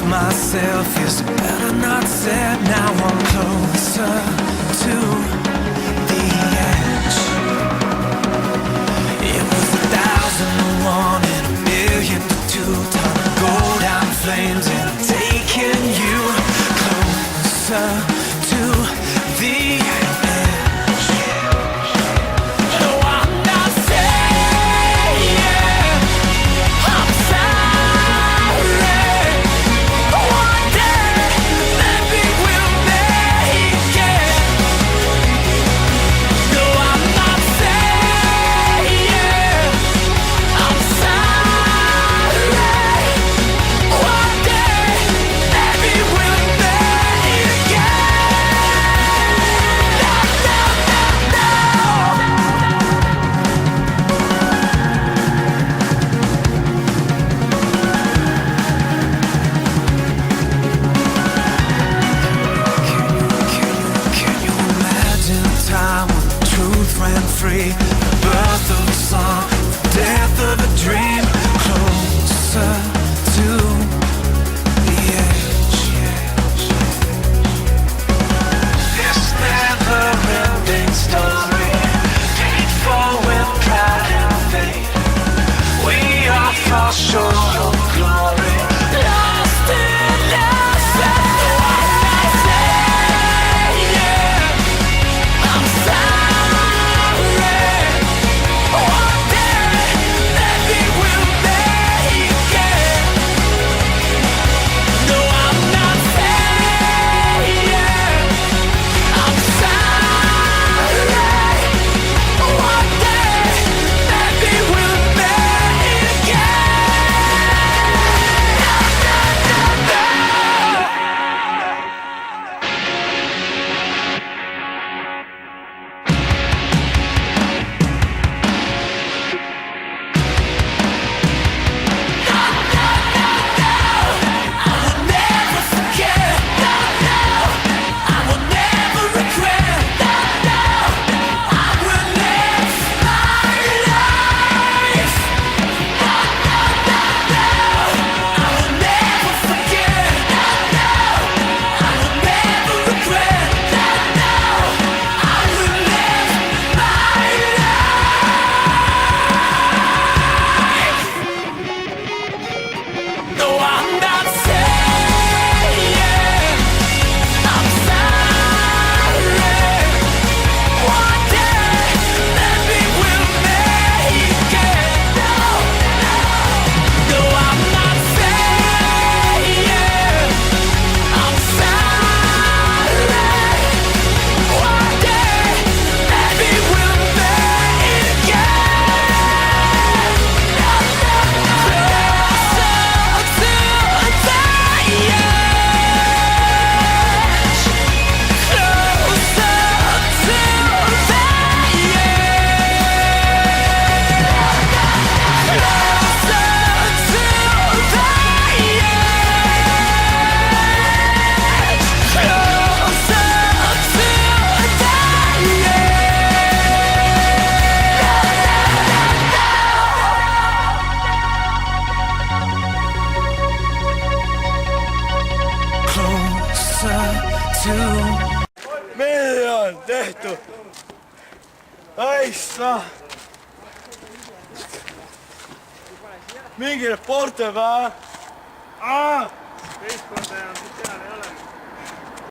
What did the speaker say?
myself is better not said. Now I'm closer to the edge. It was 1,001 and 1,000,002. Time to go down flames and I'm taking you closer to the edge. No, I'm not saying I'm sorry. One day, maybe we'll make it. No, I'm not saying I'm sorry. One day, maybe we'll make it. Can you imagine a time when the truth ran free? The birth of a song, the death of a dream. Closer to the edge. This never-ending story, painful with pride and faith. We all fall short of glory, lost in ourselves. I'm sorry. One day, maybe we'll make it. No, I'm not saying I'm sorry. One day, maybe we'll make it. Never forget. I will never regret. I will live my life. I will never forget. I will never regret. I will live my life. No, I'm not saying I'm sorry. One day, maybe we'll make it. No, I'm not saying I'm sorry. One day, maybe we'll make it. Meille on tehty. Aissa. Mingille porte vähän. Ah! 5 on sisällä, ei ole.